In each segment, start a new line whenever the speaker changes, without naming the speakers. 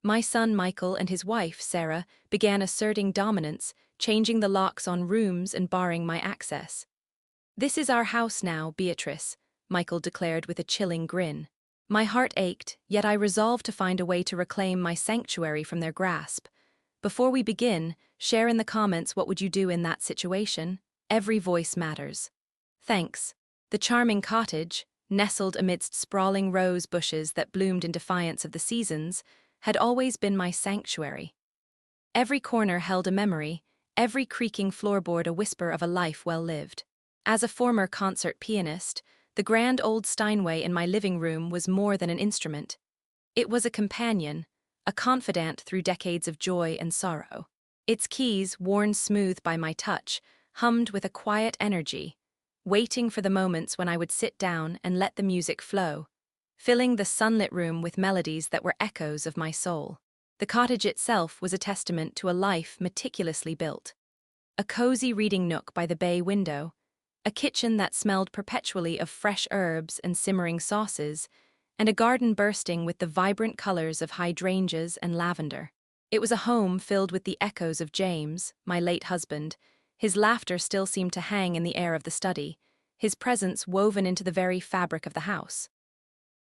My son Michael and his wife, Sarah, began asserting dominance, changing the locks on rooms and barring my access. "This is our house now, Beatrice," Michael declared with a chilling grin. My heart ached, yet I resolved to find a way to reclaim my sanctuary from their grasp. Before we begin, share in the comments what would you do in that situation. Every voice matters. Thanks. The charming cottage, nestled amidst sprawling rose bushes that bloomed in defiance of the seasons, had always been my sanctuary. Every corner held a memory, every creaking floorboard a whisper of a life well lived. As a former concert pianist, the grand old Steinway in my living room was more than an instrument. It was a companion, a confidant through decades of joy and sorrow. Its keys, worn smooth by my touch, hummed with a quiet energy, waiting for the moments when I would sit down and let the music flow, filling the sunlit room with melodies that were echoes of my soul. The cottage itself was a testament to a life meticulously built. A cozy reading nook by the bay window, a kitchen that smelled perpetually of fresh herbs and simmering sauces, and a garden bursting with the vibrant colors of hydrangeas and lavender. It was a home filled with the echoes of James, my late husband. His laughter still seemed to hang in the air of the study, his presence woven into the very fabric of the house.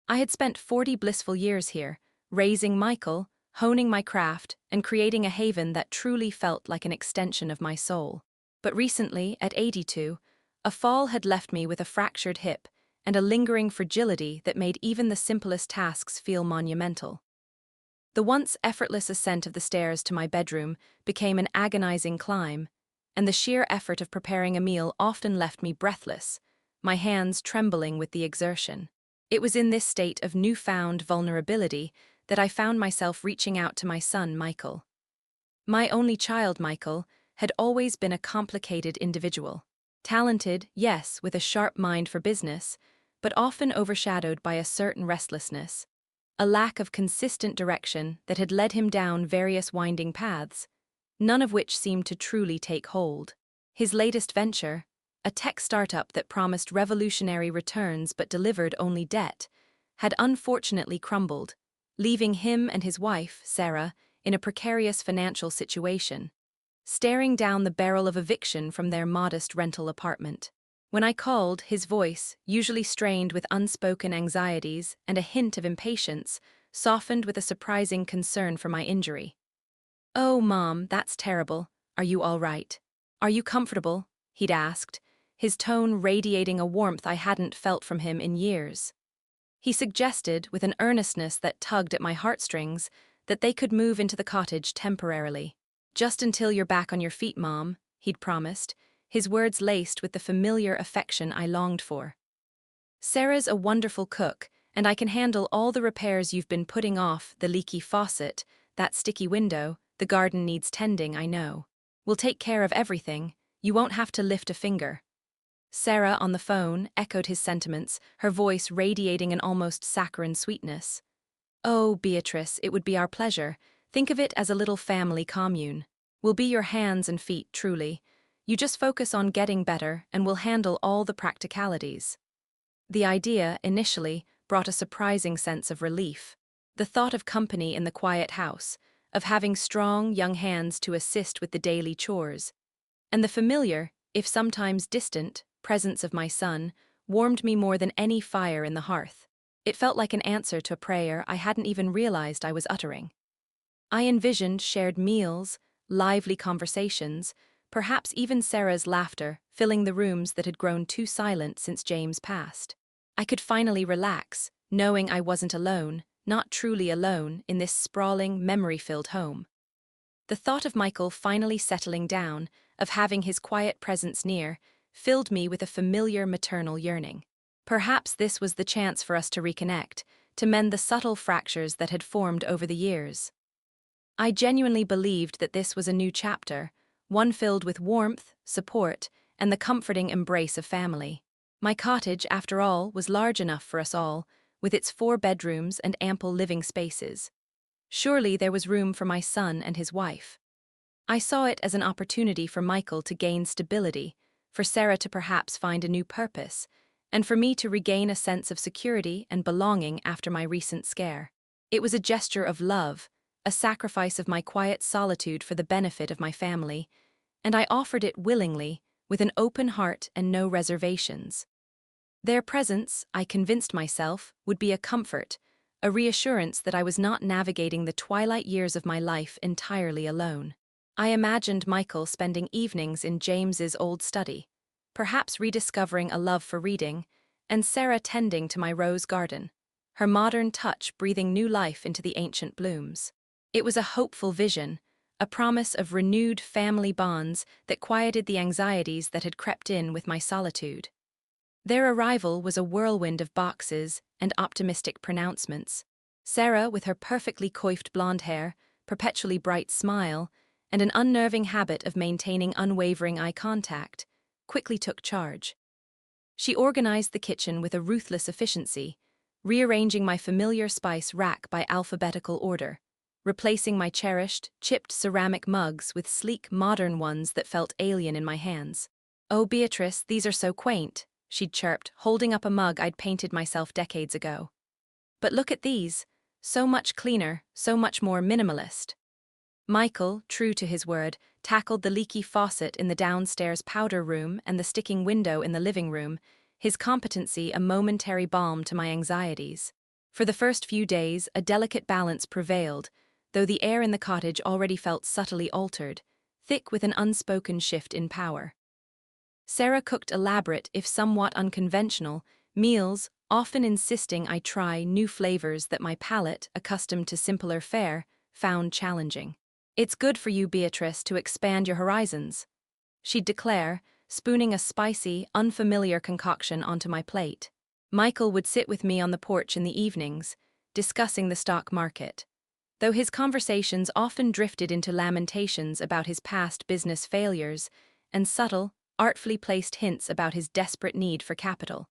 I had spent 40 blissful years here, raising Michael, honing my craft, and creating a haven that truly felt like an extension of my soul. But recently, at 82, a fall had left me with a fractured hip and a lingering fragility that made even the simplest tasks feel monumental. The once effortless ascent of the stairs to my bedroom became an agonizing climb, and the sheer effort of preparing a meal often left me breathless, my hands trembling with the exertion. It was in this state of newfound vulnerability that I found myself reaching out to my son, Michael. My only child, Michael, had always been a complicated individual. Talented, yes, with a sharp mind for business, but often overshadowed by a certain restlessness, a lack of consistent direction that had led him down various winding paths, none of which seemed to truly take hold. His latest venture, a tech startup that promised revolutionary returns but delivered only debt, had unfortunately crumbled, leaving him and his wife, Sarah, in a precarious financial situation, staring down the barrel of eviction from their modest rental apartment. When I called, his voice, usually strained with unspoken anxieties and a hint of impatience, softened with a surprising concern for my injury. "Oh, Mom, that's terrible. Are you all right? Are you comfortable?" he'd asked, his tone radiating a warmth I hadn't felt from him in years. He suggested, with an earnestness that tugged at my heartstrings, that they could move into the cottage temporarily. "Just until you're back on your feet, Mom," he'd promised, his words laced with the familiar affection I longed for. "Sarah's a wonderful cook, and I can handle all the repairs you've been putting off, the leaky faucet, that sticky window, the garden needs tending, I know. We'll take care of everything, you won't have to lift a finger." Sarah, on the phone, echoed his sentiments, her voice radiating an almost saccharine sweetness. "Oh, Beatrice, it would be our pleasure. Think of it as a little family commune. We'll be your hands and feet, truly. You just focus on getting better, and we'll handle all the practicalities." The idea, initially, brought a surprising sense of relief. The thought of company in the quiet house, of having strong, young hands to assist with the daily chores, and the familiar, if sometimes distant, presence of my son, warmed me more than any fire in the hearth. It felt like an answer to a prayer I hadn't even realized I was uttering. I envisioned shared meals, lively conversations, perhaps even Sarah's laughter, filling the rooms that had grown too silent since James passed. I could finally relax, knowing I wasn't alone, not truly alone, in this sprawling, memory-filled home. The thought of Michael finally settling down, of having his quiet presence near, filled me with a familiar maternal yearning. Perhaps this was the chance for us to reconnect, to mend the subtle fractures that had formed over the years. I genuinely believed that this was a new chapter, one filled with warmth, support, and the comforting embrace of family. My cottage, after all, was large enough for us all, with its 4 bedrooms and ample living spaces. Surely there was room for my son and his wife. I saw it as an opportunity for Michael to gain stability, for Sarah to perhaps find a new purpose, and for me to regain a sense of security and belonging after my recent scare. It was a gesture of love, a sacrifice of my quiet solitude for the benefit of my family, and I offered it willingly, with an open heart and no reservations. Their presence, I convinced myself, would be a comfort, a reassurance that I was not navigating the twilight years of my life entirely alone. I imagined Michael spending evenings in James's old study, perhaps rediscovering a love for reading, and Sarah tending to my rose garden, her modern touch breathing new life into the ancient blooms. It was a hopeful vision, a promise of renewed family bonds that quieted the anxieties that had crept in with my solitude. Their arrival was a whirlwind of boxes and optimistic pronouncements. Sarah, with her perfectly coiffed blonde hair, perpetually bright smile, and an unnerving habit of maintaining unwavering eye contact, quickly took charge. She organized the kitchen with a ruthless efficiency, rearranging my familiar spice rack by alphabetical order, replacing my cherished, chipped ceramic mugs with sleek, modern ones that felt alien in my hands. "Oh, Beatrice, these are so quaint," she'd chirped, holding up a mug I'd painted myself decades ago. "But look at these, so much cleaner, so much more minimalist." Michael, true to his word, tackled the leaky faucet in the downstairs powder room and the sticking window in the living room, his competency a momentary balm to my anxieties. For the first few days, a delicate balance prevailed, though the air in the cottage already felt subtly altered, thick with an unspoken shift in power. Sarah cooked elaborate, if somewhat unconventional, meals, often insisting I try new flavors that my palate, accustomed to simpler fare, found challenging. "It's good for you, Beatrice, to expand your horizons," she'd declare, spooning a spicy, unfamiliar concoction onto my plate. Michael would sit with me on the porch in the evenings, discussing the stock market. Though his conversations often drifted into lamentations about his past business failures and subtle, artfully placed hints about his desperate need for capital,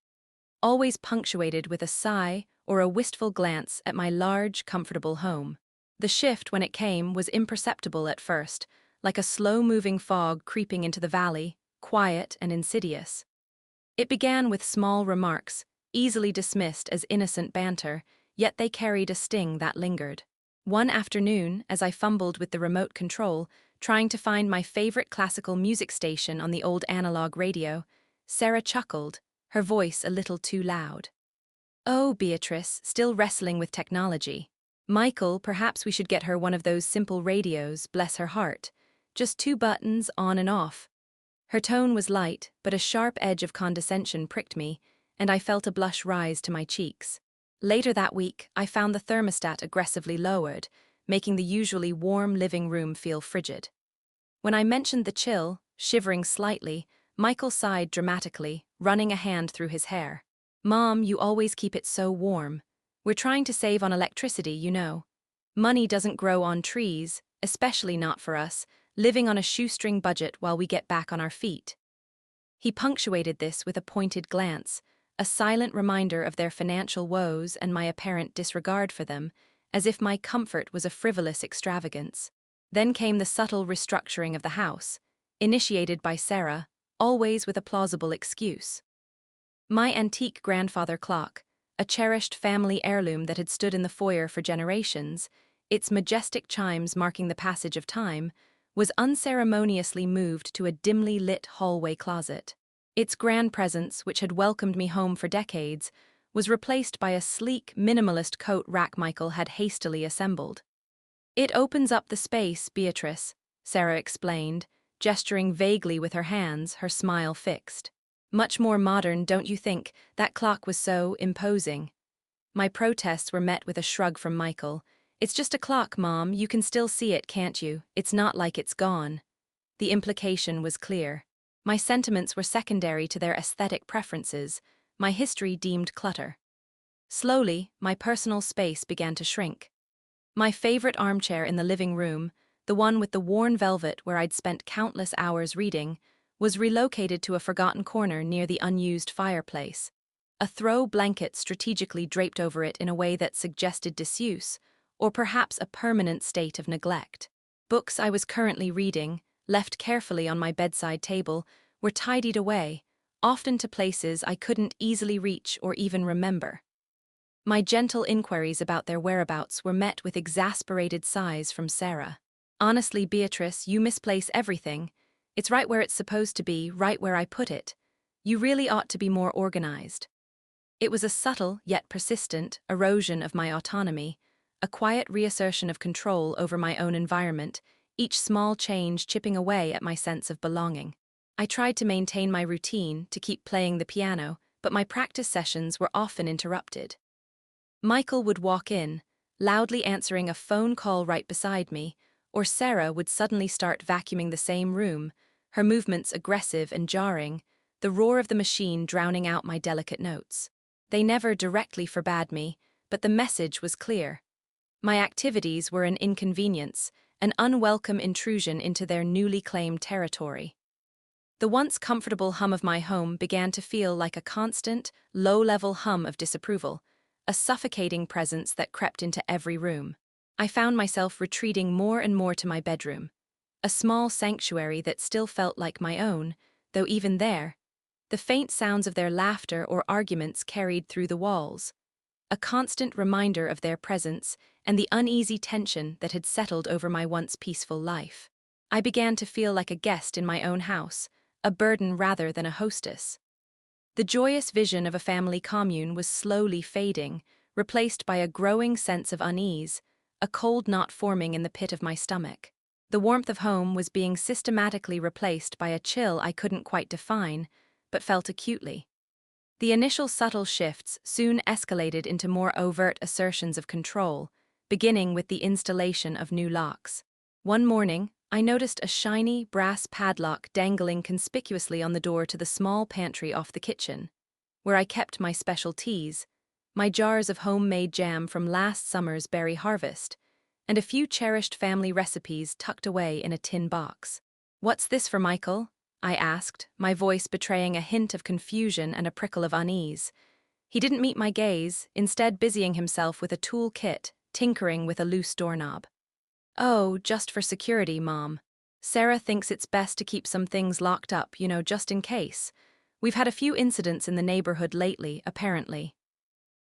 always punctuated with a sigh or a wistful glance at my large, comfortable home. The shift, when it came, was imperceptible at first, like a slow-moving fog creeping into the valley, quiet and insidious. It began with small remarks, easily dismissed as innocent banter, yet they carried a sting that lingered. One afternoon, as I fumbled with the remote control, trying to find my favorite classical music station on the old analog radio, Sarah chuckled, her voice a little too loud. "Oh, Beatrice, still wrestling with technology. Michael, perhaps we should get her one of those simple radios, bless her heart. Just 2 buttons, on and off." Her tone was light, but a sharp edge of condescension pricked me, and I felt a blush rise to my cheeks. Later that week, I found the thermostat aggressively lowered, making the usually warm living room feel frigid. When I mentioned the chill, shivering slightly, Michael sighed dramatically, running a hand through his hair. "Mom, you always keep it so warm. We're trying to save on electricity, you know. Money doesn't grow on trees, especially not for us, living on a shoestring budget while we get back on our feet." He punctuated this with a pointed glance, a silent reminder of their financial woes and my apparent disregard for them, as if my comfort was a frivolous extravagance. Then came the subtle restructuring of the house, initiated by Sarah, always with a plausible excuse. My antique grandfather clock, a cherished family heirloom that had stood in the foyer for generations, its majestic chimes marking the passage of time, was unceremoniously moved to a dimly lit hallway closet. Its grand presence, which had welcomed me home for decades, was replaced by a sleek, minimalist coat rack Michael had hastily assembled. "It opens up the space, Beatrice," Sarah explained, gesturing vaguely with her hands, her smile fixed. "Much more modern, don't you think? That clock was so imposing." My protests were met with a shrug from Michael. "It's just a clock, Mom. You can still see it, can't you? It's not like it's gone." The implication was clear. My sentiments were secondary to their aesthetic preferences, my history deemed clutter. Slowly, my personal space began to shrink. My favorite armchair in the living room, the one with the worn velvet where I'd spent countless hours reading, was relocated to a forgotten corner near the unused fireplace. A throw blanket strategically draped over it in a way that suggested disuse, or perhaps a permanent state of neglect. Books I was currently reading, left carefully on my bedside table, were tidied away, often to places I couldn't easily reach or even remember. My gentle inquiries about their whereabouts were met with exasperated sighs from Sarah. Honestly, Beatrice, you misplace everything. It's right where it's supposed to be, right where I put it. You really ought to be more organized. It was a subtle, yet persistent, erosion of my autonomy, a quiet reassertion of control over my own environment, each small change chipping away at my sense of belonging. I tried to maintain my routine, to keep playing the piano, but my practice sessions were often interrupted. Michael would walk in, loudly answering a phone call right beside me, or Sarah would suddenly start vacuuming the same room, her movements aggressive and jarring, the roar of the machine drowning out my delicate notes. They never directly forbade me, but the message was clear. My activities were an inconvenience, an unwelcome intrusion into their newly claimed territory. The once comfortable hum of my home began to feel like a constant, low-level hum of disapproval, a suffocating presence that crept into every room. I found myself retreating more and more to my bedroom, a small sanctuary that still felt like my own, though even there, the faint sounds of their laughter or arguments carried through the walls, a constant reminder of their presence and the uneasy tension that had settled over my once peaceful life. I began to feel like a guest in my own house, a burden rather than a hostess. The joyous vision of a family commune was slowly fading, replaced by a growing sense of unease, a cold knot forming in the pit of my stomach. The warmth of home was being systematically replaced by a chill I couldn't quite define, but felt acutely. The initial subtle shifts soon escalated into more overt assertions of control, beginning with the installation of new locks. One morning, I noticed a shiny, brass padlock dangling conspicuously on the door to the small pantry off the kitchen, where I kept my special teas, my jars of homemade jam from last summer's berry harvest, and a few cherished family recipes tucked away in a tin box. "What's this for, Michael?" I asked, my voice betraying a hint of confusion and a prickle of unease. He didn't meet my gaze, instead busying himself with a tool kit, tinkering with a loose doorknob. "Oh, just for security, Mom. Sarah thinks it's best to keep some things locked up, just in case. We've had a few incidents in the neighborhood lately, apparently."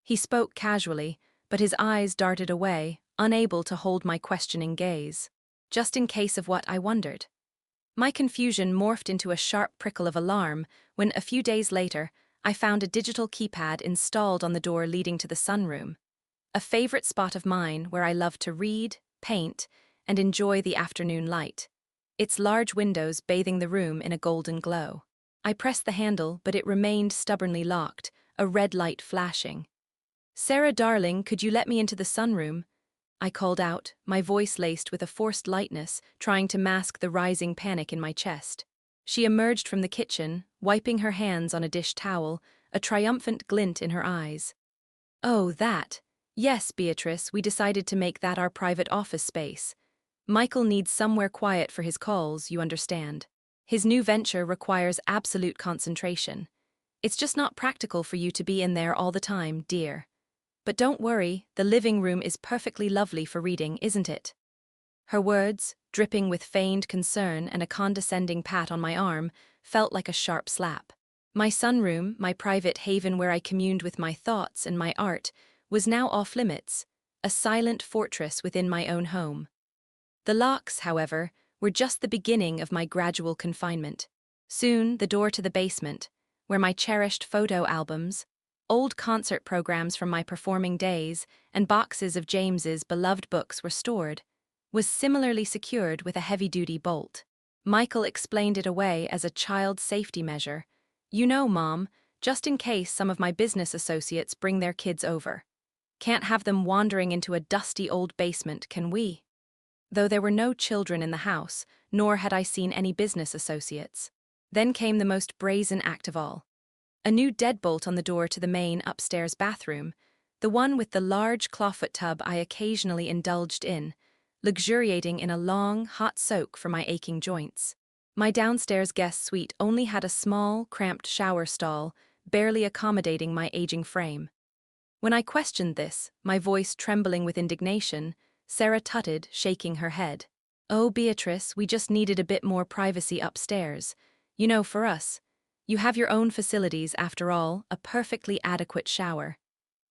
He spoke casually, but his eyes darted away, unable to hold my questioning gaze. Just in case of what, I wondered. My confusion morphed into a sharp prickle of alarm when, a few days later, I found a digital keypad installed on the door leading to the sunroom, a favorite spot of mine where I love to read, paint, and enjoy the afternoon light, its large windows bathing the room in a golden glow. I pressed the handle, but it remained stubbornly locked, a red light flashing. "Sarah, darling, could you let me into the sunroom?" I called out, my voice laced with a forced lightness, trying to mask the rising panic in my chest. She emerged from the kitchen, wiping her hands on a dish towel, a triumphant glint in her eyes. "Oh, that. Yes, Beatrice, we decided to make that our private office space. Michael needs somewhere quiet for his calls, you understand. His new venture requires absolute concentration. It's just not practical for you to be in there all the time, dear. But don't worry, the living room is perfectly lovely for reading, isn't it?" Her words, dripping with feigned concern and a condescending pat on my arm, felt like a sharp slap. My sunroom, my private haven where I communed with my thoughts and my art, was now off limits, a silent fortress within my own home. The locks, however, were just the beginning of my gradual confinement. Soon, the door to the basement, where my cherished photo albums, old concert programs from my performing days, and boxes of James's beloved books were stored, was similarly secured with a heavy-duty bolt. Michael explained it away as a child safety measure. "You know, Mom, just in case some of my business associates bring their kids over. Can't have them wandering into a dusty old basement, can we?" Though there were no children in the house, nor had I seen any business associates. Then came the most brazen act of all. A new deadbolt on the door to the main upstairs bathroom, the one with the large clawfoot tub I occasionally indulged in, luxuriating in a long, hot soak for my aching joints. My downstairs guest suite only had a small, cramped shower stall, barely accommodating my aging frame. When I questioned this, my voice trembling with indignation, Sarah tutted, shaking her head. "Oh, Beatrice, we just needed a bit more privacy upstairs. For us. You have your own facilities, after all, a perfectly adequate shower."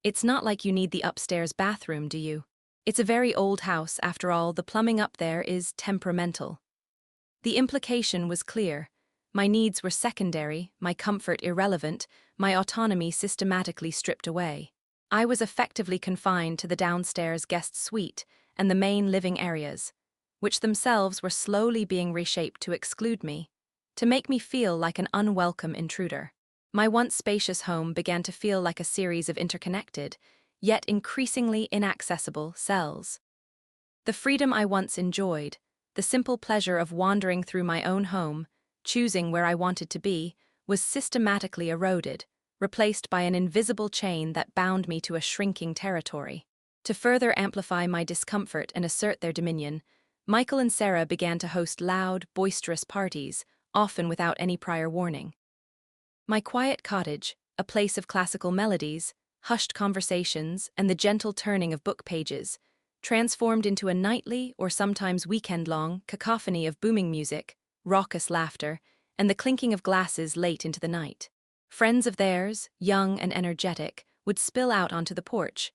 It's not like you need the upstairs bathroom, do you? It's a very old house, after all, the plumbing up there is temperamental. The implication was clear. My needs were secondary, my comfort irrelevant, my autonomy systematically stripped away. I was effectively confined to the downstairs guest suite and the main living areas, which themselves were slowly being reshaped to exclude me, to make me feel like an unwelcome intruder. My once spacious home began to feel like a series of interconnected, yet increasingly inaccessible cells. The freedom I once enjoyed, the simple pleasure of wandering through my own home, choosing where I wanted to be, was systematically eroded, replaced by an invisible chain that bound me to a shrinking territory. To further amplify my discomfort and assert their dominion, Michael and Sarah began to host loud, boisterous parties, often without any prior warning. My quiet cottage, a place of classical melodies, hushed conversations, and the gentle turning of book pages, transformed into a nightly or sometimes weekend-long cacophony of booming music, raucous laughter, and the clinking of glasses late into the night. Friends of theirs, young and energetic, would spill out onto the porch,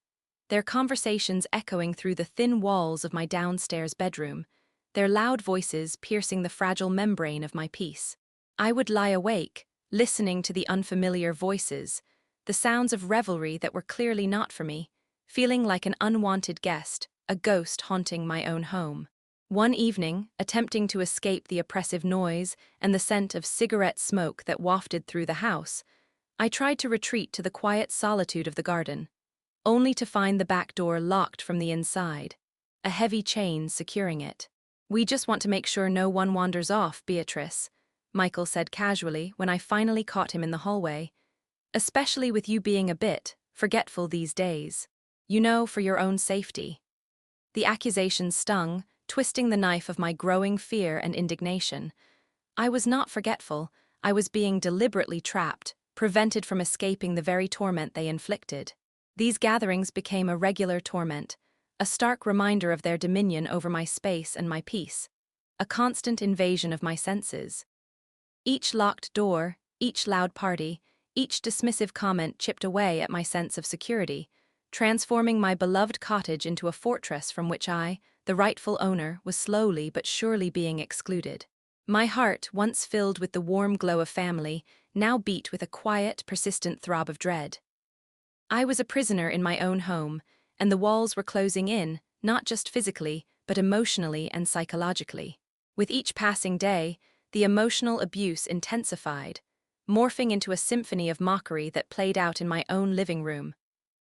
their conversations echoing through the thin walls of my downstairs bedroom, their loud voices piercing the fragile membrane of my peace. I would lie awake, listening to the unfamiliar voices, the sounds of revelry that were clearly not for me, feeling like an unwanted guest, a ghost haunting my own home. One evening, attempting to escape the oppressive noise and the scent of cigarette smoke that wafted through the house, I tried to retreat to the quiet solitude of the garden, only to find the back door locked from the inside, a heavy chain securing it. "We just want to make sure no one wanders off, Beatrice," Michael said casually when I finally caught him in the hallway, "especially with you being a bit forgetful these days. You know, for your own safety." The accusation stung, twisting the knife of my growing fear and indignation. I was not forgetful, I was being deliberately trapped, prevented from escaping the very torment they inflicted. These gatherings became a regular torment, a stark reminder of their dominion over my space and my peace, a constant invasion of my senses. Each locked door, each loud party, each dismissive comment chipped away at my sense of security, transforming my beloved cottage into a fortress from which I, the rightful owner, was slowly but surely being excluded. My heart, once filled with the warm glow of family, now beat with a quiet, persistent throb of dread. I was a prisoner in my own home, and the walls were closing in, not just physically, but emotionally and psychologically. With each passing day, the emotional abuse intensified, morphing into a symphony of mockery that played out in my own living room,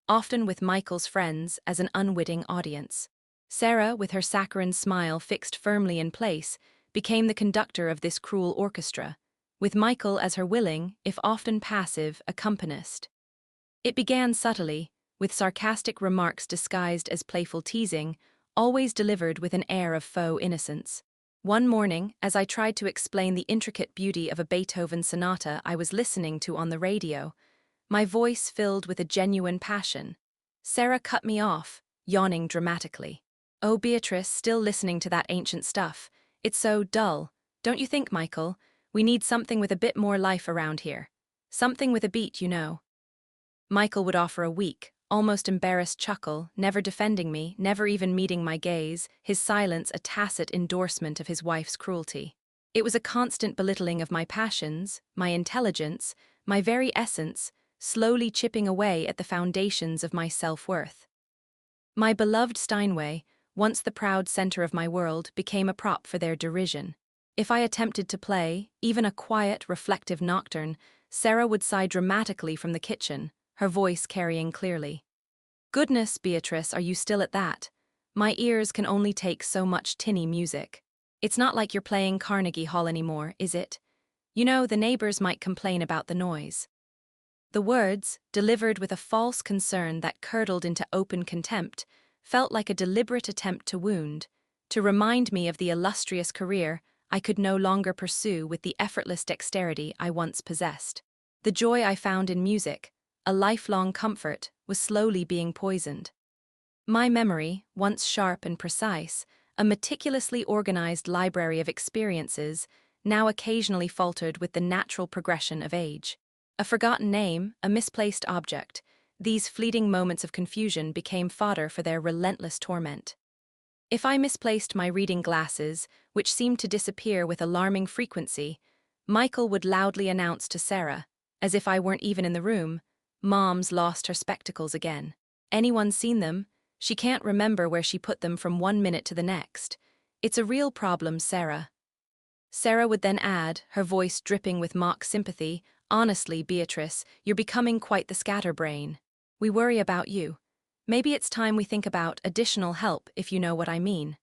often with Michael's friends as an unwitting audience. Sarah, with her saccharine smile fixed firmly in place, became the conductor of this cruel orchestra, with Michael as her willing, if often passive, accompanist. It began subtly, with sarcastic remarks disguised as playful teasing, always delivered with an air of faux innocence. One morning, as I tried to explain the intricate beauty of a Beethoven sonata I was listening to on the radio, my voice filled with a genuine passion, Sarah cut me off, yawning dramatically. "Oh, Beatrice, still listening to that ancient stuff. It's so dull. Don't you think, Michael? We need something with a bit more life around here. Something with a beat, you know." Michael would offer a weak, almost embarrassed chuckle, never defending me, never even meeting my gaze, his silence a tacit endorsement of his wife's cruelty. It was a constant belittling of my passions, my intelligence, my very essence, slowly chipping away at the foundations of my self-worth. My beloved Steinway, once the proud center of my world, became a prop for their derision. If I attempted to play, even a quiet, reflective nocturne, Sarah would sigh dramatically from the kitchen, her voice carrying clearly. "Goodness, Beatrice, are you still at that? My ears can only take so much tinny music. It's not like you're playing Carnegie Hall anymore, is it? You know, the neighbors might complain about the noise." The words, delivered with a false concern that curdled into open contempt, felt like a deliberate attempt to wound, to remind me of the illustrious career I could no longer pursue with the effortless dexterity I once possessed. The joy I found in music, a lifelong comfort, was slowly being poisoned. My memory, once sharp and precise, a meticulously organized library of experiences, now occasionally faltered with the natural progression of age. A forgotten name, a misplaced object, These fleeting moments of confusion became fodder for their relentless torment. If I misplaced my reading glasses, which seemed to disappear with alarming frequency, Michael would loudly announce to Sarah, as if I weren't even in the room, "Mom's lost her spectacles again. Anyone seen them? She can't remember where she put them from one minute to the next. It's a real problem, Sarah." Sarah would then add, her voice dripping with mock sympathy, "Honestly, Beatrice, you're becoming quite the scatterbrain. We worry about you. Maybe it's time we think about additional help, if you know what I mean."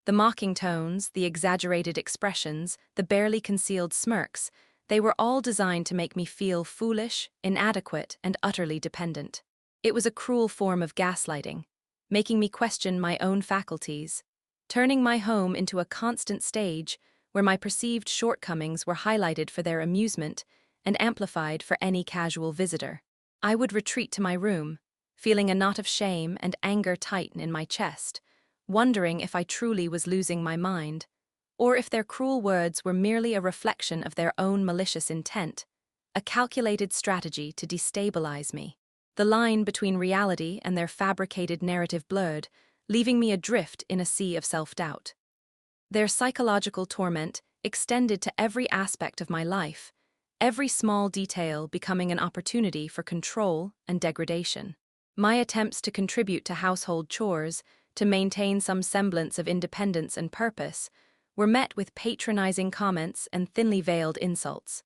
The mocking tones, the exaggerated expressions, the barely concealed smirks, they were all designed to make me feel foolish, inadequate, and utterly dependent. It was a cruel form of gaslighting, making me question my own faculties, turning my home into a constant stage where my perceived shortcomings were highlighted for their amusement and amplified for any casual visitor. I would retreat to my room, feeling a knot of shame and anger tighten in my chest, wondering if I truly was losing my mind, or if their cruel words were merely a reflection of their own malicious intent, a calculated strategy to destabilize me. The line between reality and their fabricated narrative blurred, leaving me adrift in a sea of self-doubt. Their psychological torment extended to every aspect of my life, every small detail becoming an opportunity for control and degradation. My attempts to contribute to household chores, to maintain some semblance of independence and purpose, were met with patronizing comments and thinly veiled insults.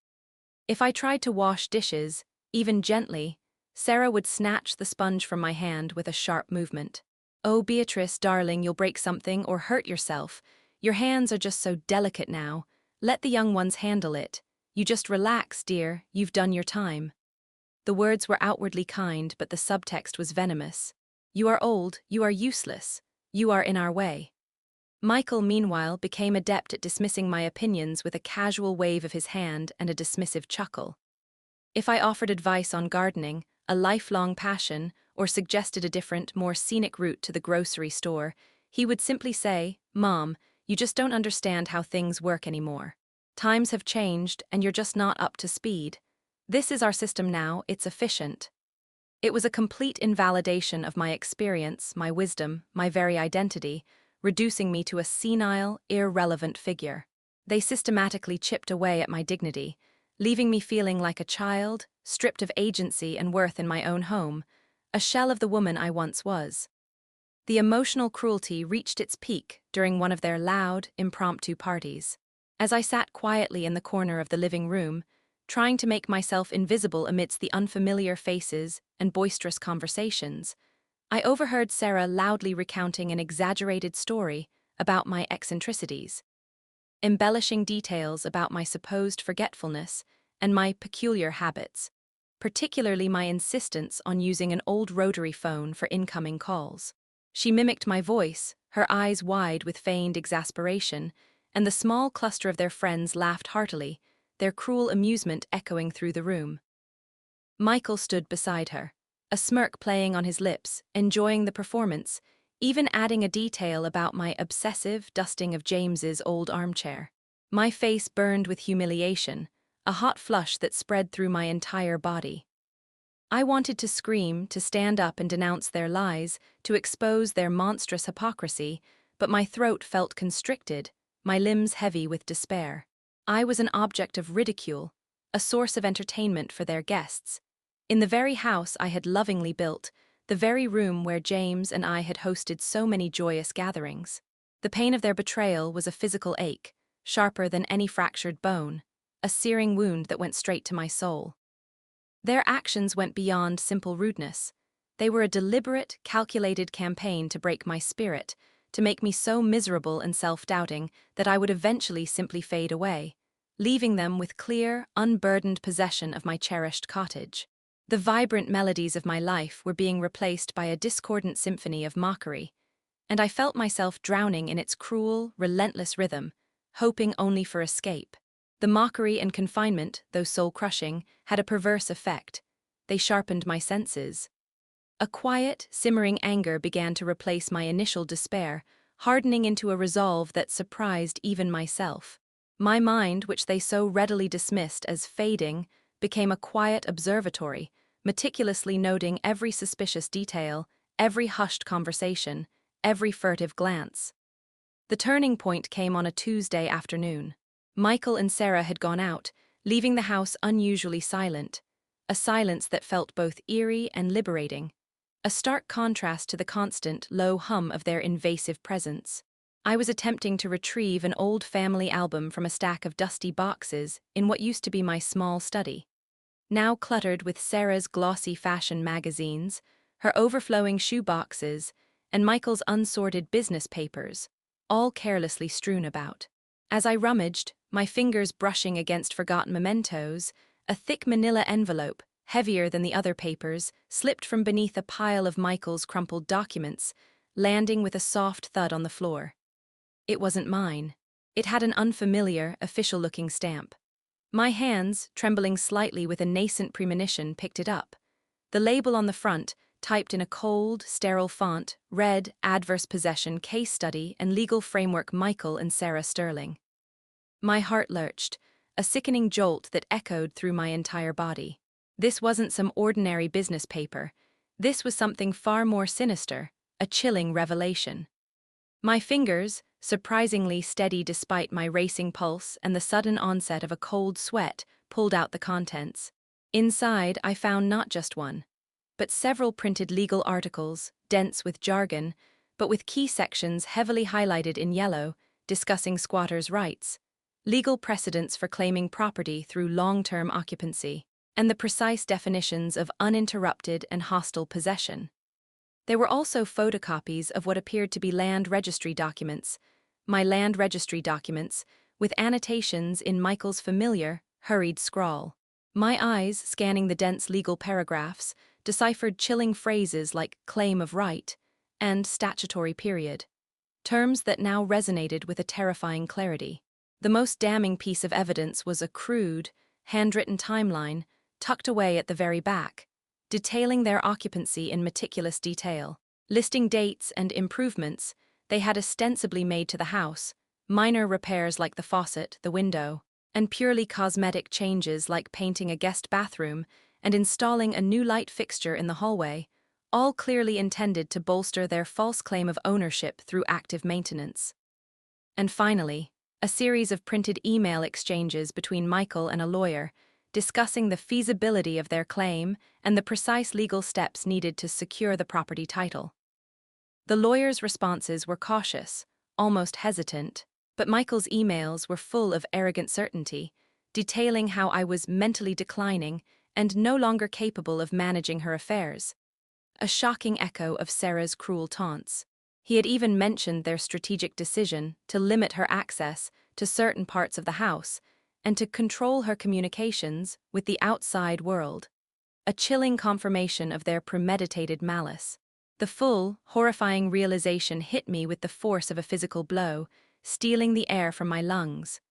If I tried to wash dishes, even gently, Sarah would snatch the sponge from my hand with a sharp movement. "Oh, Beatrice, darling, you'll break something or hurt yourself. Your hands are just so delicate now. Let the young ones handle it. You just relax, dear, you've done your time." The words were outwardly kind, but the subtext was venomous. "You are old, you are useless, you are in our way." Michael, meanwhile, became adept at dismissing my opinions with a casual wave of his hand and a dismissive chuckle. If I offered advice on gardening, a lifelong passion, or suggested a different, more scenic route to the grocery store, he would simply say, "Mom, you just don't understand how things work anymore. Times have changed, and you're just not up to speed. This is our system now, it's efficient." It was a complete invalidation of my experience, my wisdom, my very identity, reducing me to a senile, irrelevant figure. They systematically chipped away at my dignity, leaving me feeling like a child, stripped of agency and worth in my own home, a shell of the woman I once was. The emotional cruelty reached its peak during one of their loud, impromptu parties. As I sat quietly in the corner of the living room, trying to make myself invisible amidst the unfamiliar faces and boisterous conversations, I overheard Sarah loudly recounting an exaggerated story about my eccentricities, embellishing details about my supposed forgetfulness and my peculiar habits, particularly my insistence on using an old rotary phone for incoming calls. She mimicked my voice, her eyes wide with feigned exasperation, and the small cluster of their friends laughed heartily, their cruel amusement echoing through the room. Michael stood beside her, a smirk playing on his lips, enjoying the performance, even adding a detail about my obsessive dusting of James's old armchair. My face burned with humiliation, a hot flush that spread through my entire body. I wanted to scream, to stand up and denounce their lies, to expose their monstrous hypocrisy, but my throat felt constricted, my limbs heavy with despair. I was an object of ridicule, a source of entertainment for their guests. In the very house I had lovingly built, the very room where James and I had hosted so many joyous gatherings. The pain of their betrayal was a physical ache, sharper than any fractured bone, a searing wound that went straight to my soul. Their actions went beyond simple rudeness. They were a deliberate, calculated campaign to break my spirit, to make me so miserable and self-doubting that I would eventually simply fade away, leaving them with clear, unburdened possession of my cherished cottage. The vibrant melodies of my life were being replaced by a discordant symphony of mockery, and I felt myself drowning in its cruel, relentless rhythm, hoping only for escape. The mockery and confinement, though soul-crushing, had a perverse effect. They sharpened my senses. A quiet, simmering anger began to replace my initial despair, hardening into a resolve that surprised even myself. My mind, which they so readily dismissed as fading, became a quiet observatory, meticulously noting every suspicious detail, every hushed conversation, every furtive glance. The turning point came on a Tuesday afternoon. Michael and Sarah had gone out, leaving the house unusually silent, a silence that felt both eerie and liberating, a stark contrast to the constant, low hum of their invasive presence. I was attempting to retrieve an old family album from a stack of dusty boxes in what used to be my small study. Now cluttered with Sarah's glossy fashion magazines, her overflowing shoe boxes, and Michael's unsorted business papers, all carelessly strewn about. As I rummaged, my fingers brushing against forgotten mementos, a thick manila envelope, heavier than the other papers, slipped from beneath a pile of Michael's crumpled documents, landing with a soft thud on the floor. It wasn't mine. It had an unfamiliar, official-looking stamp. My hands, trembling slightly with a nascent premonition, picked it up. The label on the front, typed in a cold, sterile font, read Adverse Possession Case Study and Legal Framework Michael and Sarah Sterling. My heart lurched, a sickening jolt that echoed through my entire body. This wasn't some ordinary business paper. This was something far more sinister, a chilling revelation. My fingers, surprisingly steady despite my racing pulse and the sudden onset of a cold sweat, pulled out the contents. Inside, I found not just one, but several printed legal articles, dense with jargon, but with key sections heavily highlighted in yellow, discussing squatters' rights, legal precedents for claiming property through long-term occupancy, and the precise definitions of uninterrupted and hostile possession. There were also photocopies of what appeared to be land registry documents, my land registry documents, with annotations in Michael's familiar, hurried scrawl. My eyes, scanning the dense legal paragraphs, deciphered chilling phrases like claim of right and statutory period, terms that now resonated with a terrifying clarity. The most damning piece of evidence was a crude, handwritten timeline tucked away at the very back, detailing their occupancy in meticulous detail, listing dates and improvements they had ostensibly made to the house, minor repairs like the faucet, the window, and purely cosmetic changes like painting a guest bathroom and installing a new light fixture in the hallway, all clearly intended to bolster their false claim of ownership through active maintenance. And finally, a series of printed email exchanges between Michael and a lawyer, discussing the feasibility of their claim and the precise legal steps needed to secure the property title. The lawyer's responses were cautious, almost hesitant, but Michael's emails were full of arrogant certainty, detailing how I was mentally declining and no longer capable of managing her affairs. A shocking echo of Sarah's cruel taunts. He had even mentioned their strategic decision to limit her access to certain parts of the house and to control her communications with the outside world. A chilling confirmation of their premeditated malice. The full, horrifying realization hit me with the force of a physical blow, stealing the air from my lungs.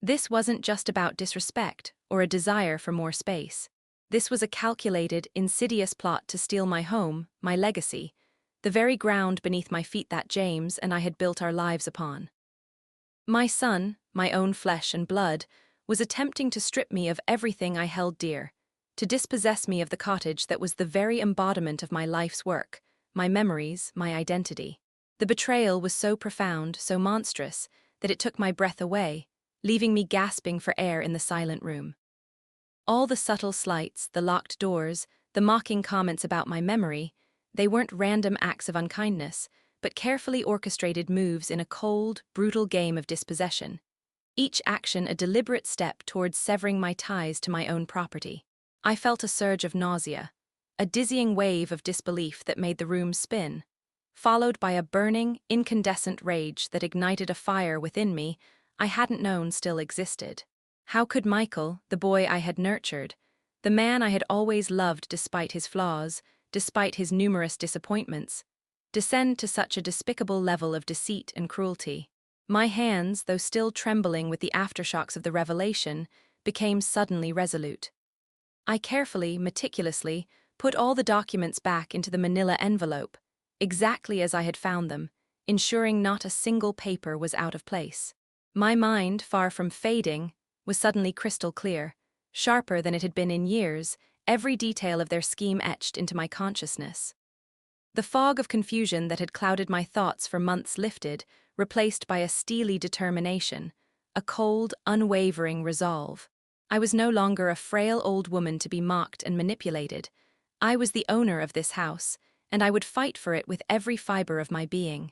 This wasn't just about disrespect or a desire for more space. This was a calculated, insidious plot to steal my home, my legacy, the very ground beneath my feet that James and I had built our lives upon. My son, my own flesh and blood, was attempting to strip me of everything I held dear, to dispossess me of the cottage that was the very embodiment of my life's work, my memories, my identity. The betrayal was so profound, so monstrous, that it took my breath away, leaving me gasping for air in the silent room. All the subtle slights, the locked doors, the mocking comments about my memory, they weren't random acts of unkindness, but carefully orchestrated moves in a cold, brutal game of dispossession. Each action a deliberate step towards severing my ties to my own property. I felt a surge of nausea, a dizzying wave of disbelief that made the room spin, followed by a burning, incandescent rage that ignited a fire within me I hadn't known still existed. How could Michael, the boy I had nurtured, the man I had always loved despite his flaws, despite his numerous disappointments, descend to such a despicable level of deceit and cruelty? My hands, though still trembling with the aftershocks of the revelation, became suddenly resolute. I carefully, meticulously, put all the documents back into the manila envelope, exactly as I had found them, ensuring not a single paper was out of place. My mind, far from fading, was suddenly crystal clear, sharper than it had been in years, every detail of their scheme etched into my consciousness. The fog of confusion that had clouded my thoughts for months lifted, replaced by a steely determination, a cold, unwavering resolve. I was no longer a frail old woman to be mocked and manipulated. I was the owner of this house, and I would fight for it with every fiber of my being.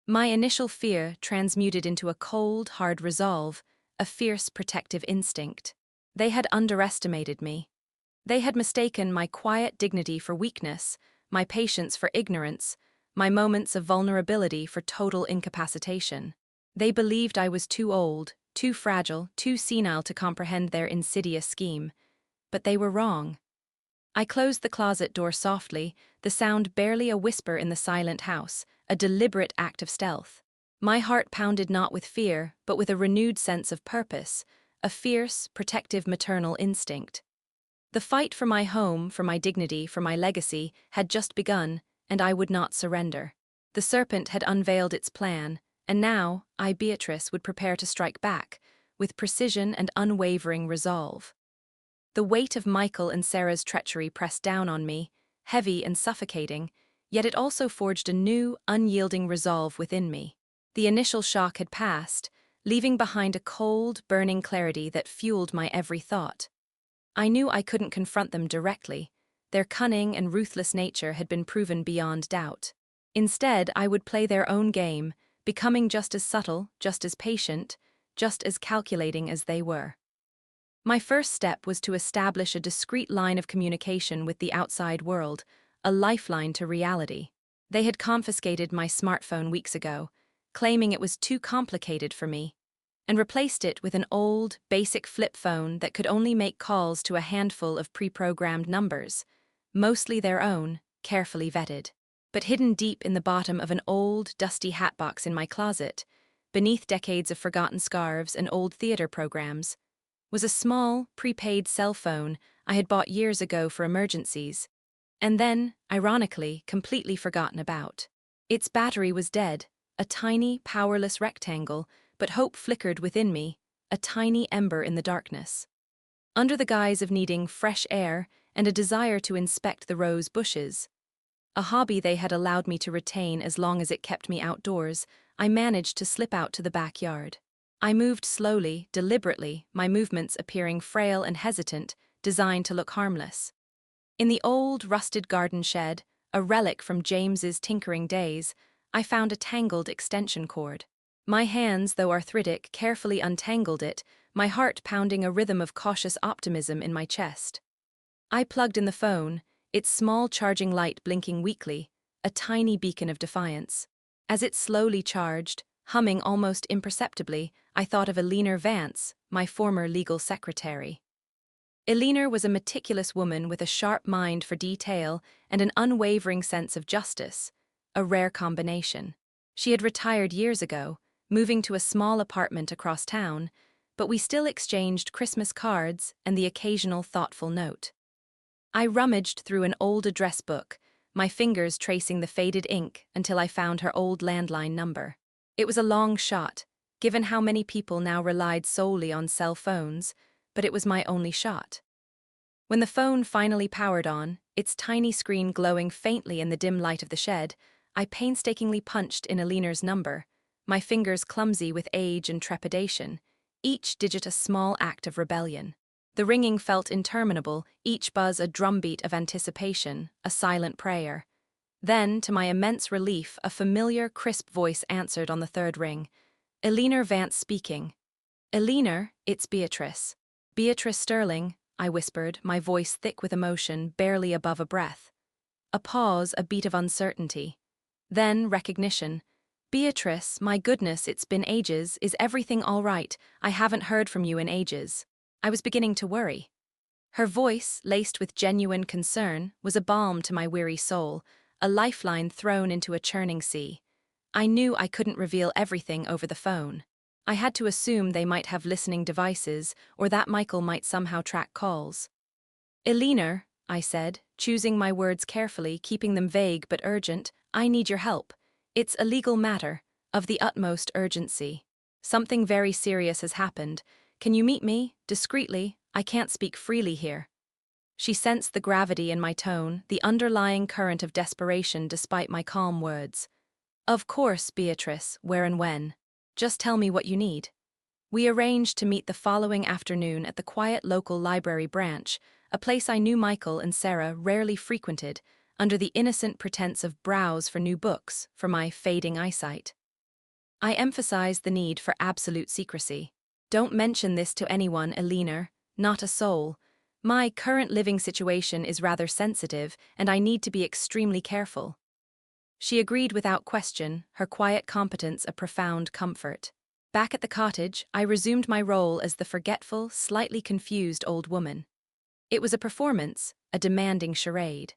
My initial fear transmuted into a cold, hard resolve, a fierce protective instinct. They had underestimated me. They had mistaken my quiet dignity for weakness, my patience for ignorance, my moments of vulnerability for total incapacitation. They believed I was too old, too fragile, too senile to comprehend their insidious scheme. But they were wrong. I closed the closet door softly, the sound barely a whisper in the silent house, a deliberate act of stealth. My heart pounded not with fear, but with a renewed sense of purpose, a fierce, protective maternal instinct. The fight for my home, for my dignity, for my legacy, had just begun, and I would not surrender. The serpent had unveiled its plan, and now I, Beatrice, would prepare to strike back, with precision and unwavering resolve. The weight of Michael and Sarah's treachery pressed down on me, heavy and suffocating, yet it also forged a new, unyielding resolve within me. The initial shock had passed, leaving behind a cold, burning clarity that fueled my every thought. I knew I couldn't confront them directly. Their cunning and ruthless nature had been proven beyond doubt. Instead, I would play their own game, becoming just as subtle, just as patient, just as calculating as they were. My first step was to establish a discreet line of communication with the outside world, a lifeline to reality. They had confiscated my smartphone weeks ago, claiming it was too complicated for me, and replaced it with an old, basic flip phone that could only make calls to a handful of pre-programmed numbers, mostly their own, carefully vetted. But hidden deep in the bottom of an old, dusty hatbox in my closet, beneath decades of forgotten scarves and old theater programs, was a small, prepaid cell phone I had bought years ago for emergencies, and then, ironically, completely forgotten about. Its battery was dead, a tiny, powerless rectangle, but hope flickered within me, a tiny ember in the darkness. Under the guise of needing fresh air and a desire to inspect the rose bushes, a hobby they had allowed me to retain as long as it kept me outdoors, I managed to slip out to the backyard. I moved slowly, deliberately, my movements appearing frail and hesitant, designed to look harmless. In the old, rusted garden shed, a relic from James's tinkering days, I found a tangled extension cord. My hands, though arthritic, carefully untangled it, my heart pounding a rhythm of cautious optimism in my chest. I plugged in the phone, its small charging light blinking weakly, a tiny beacon of defiance. As it slowly charged, humming almost imperceptibly, I thought of Eleanor Vance, my former legal secretary. Eleanor was a meticulous woman with a sharp mind for detail and an unwavering sense of justice, a rare combination. She had retired years ago, moving to a small apartment across town, but we still exchanged Christmas cards and the occasional thoughtful note. I rummaged through an old address book, my fingers tracing the faded ink until I found her old landline number. It was a long shot, given how many people now relied solely on cell phones, but it was my only shot. When the phone finally powered on, its tiny screen glowing faintly in the dim light of the shed, I painstakingly punched in Eleanor's number, my fingers clumsy with age and trepidation, each digit a small act of rebellion. The ringing felt interminable, each buzz a drumbeat of anticipation, a silent prayer. Then, to my immense relief, a familiar, crisp voice answered on the third ring. Eleanor Vance speaking. Eleanor, it's Beatrice. Beatrice Sterling, I whispered, my voice thick with emotion, barely above a breath. A pause, a beat of uncertainty. Then, recognition. Beatrice, my goodness, it's been ages. Is everything all right? I haven't heard from you in ages. I was beginning to worry. Her voice, laced with genuine concern, was a balm to my weary soul, a lifeline thrown into a churning sea. I knew I couldn't reveal everything over the phone. I had to assume they might have listening devices, or that Michael might somehow track calls. Eleanor, I said, choosing my words carefully, keeping them vague but urgent, I need your help. It's a legal matter, of the utmost urgency. Something very serious has happened. Can you meet me, discreetly? I can't speak freely here. She sensed the gravity in my tone, the underlying current of desperation despite my calm words. "Of course, Beatrice, where and when? Just tell me what you need." We arranged to meet the following afternoon at the quiet local library branch, a place I knew Michael and Sarah rarely frequented, under the innocent pretense of browse for new books for my fading eyesight. I emphasized the need for absolute secrecy. "Don't mention this to anyone, Elena, not a soul. My current living situation is rather sensitive, and I need to be extremely careful." She agreed without question, her quiet competence a profound comfort. Back at the cottage, I resumed my role as the forgetful, slightly confused old woman. It was a performance, a demanding charade.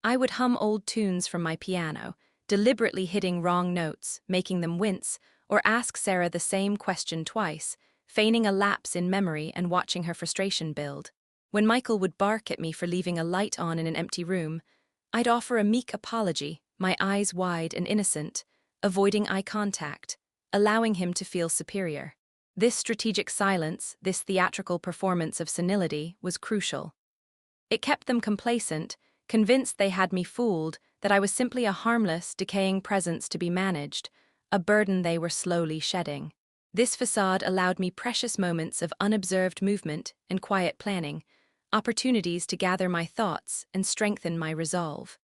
I would hum old tunes from my piano, deliberately hitting wrong notes, making them wince, or ask Sarah the same question twice, feigning a lapse in memory and watching her frustration build. When Michael would bark at me for leaving a light on in an empty room, I'd offer a meek apology, my eyes wide and innocent, avoiding eye contact, allowing him to feel superior. This strategic silence, this theatrical performance of senility, was crucial. It kept them complacent, convinced they had me fooled, that I was simply a harmless, decaying presence to be managed, a burden they were slowly shedding. This facade allowed me precious moments of unobserved movement and quiet planning, opportunities to gather my thoughts and strengthen my resolve.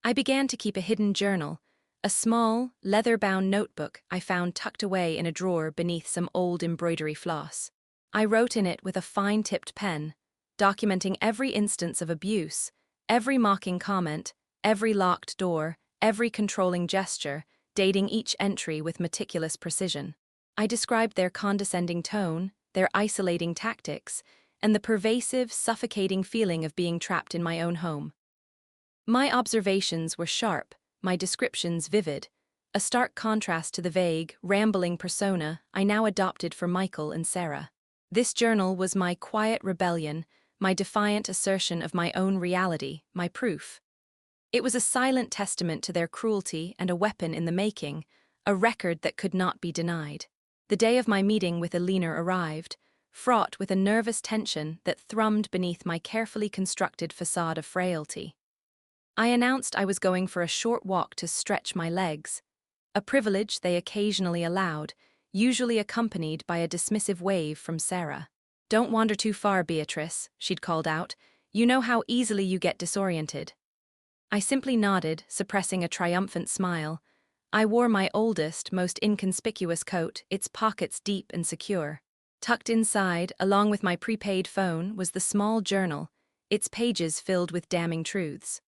I began to keep a hidden journal, a small, leather-bound notebook I found tucked away in a drawer beneath some old embroidery floss. I wrote in it with a fine-tipped pen, documenting every instance of abuse, every mocking comment, every locked door, every controlling gesture, dating each entry with meticulous precision. I described their condescending tone, their isolating tactics, and the pervasive, suffocating feeling of being trapped in my own home. My observations were sharp, my descriptions vivid, a stark contrast to the vague, rambling persona I now adopted for Michael and Sarah. This journal was my quiet rebellion, my defiant assertion of my own reality, my proof. It was a silent testament to their cruelty and a weapon in the making, a record that could not be denied. The day of my meeting with Elena arrived, fraught with a nervous tension that thrummed beneath my carefully constructed facade of frailty. I announced I was going for a short walk to stretch my legs, a privilege they occasionally allowed, usually accompanied by a dismissive wave from Sarah. "Don't wander too far, Beatrice," she'd called out. "You know how easily you get disoriented." I simply nodded, suppressing a triumphant smile. I wore my oldest, most inconspicuous coat, its pockets deep and secure. Tucked inside, along with my prepaid phone, was the small journal, its pages filled with damning truths.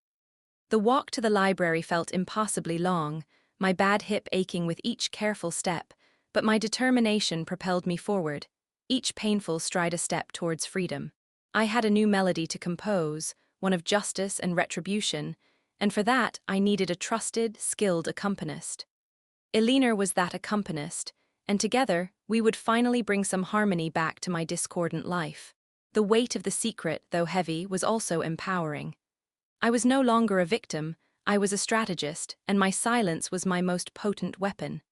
The walk to the library felt impossibly long, my bad hip aching with each careful step, but my determination propelled me forward, each painful stride a step towards freedom. I had a new melody to compose, one of justice and retribution, and for that I needed a trusted, skilled accompanist. Elena was that accompanist, and together we would finally bring some harmony back to my discordant life. The weight of the secret, though heavy, was also empowering. I was no longer a victim, I was a strategist, and my silence was my most potent weapon.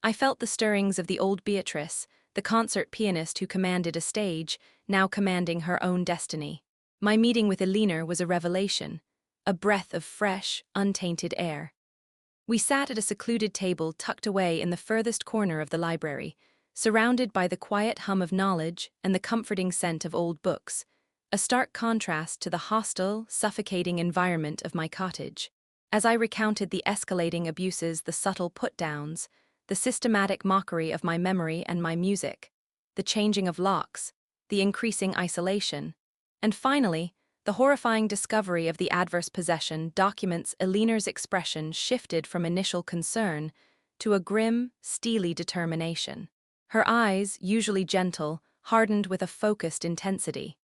I felt the stirrings of the old Beatrice, the concert pianist who commanded a stage, now commanding her own destiny. My meeting with Elena was a revelation, a breath of fresh, untainted air. We sat at a secluded table tucked away in the furthest corner of the library, surrounded by the quiet hum of knowledge and the comforting scent of old books, a stark contrast to the hostile, suffocating environment of my cottage. As I recounted the escalating abuses, the subtle put-downs, the systematic mockery of my memory and my music, the changing of locks, the increasing isolation, and finally, the horrifying discovery of the adverse possession documents Elena's expression shifted from initial concern to a grim, steely determination. Her eyes, usually gentle, hardened with a focused intensity.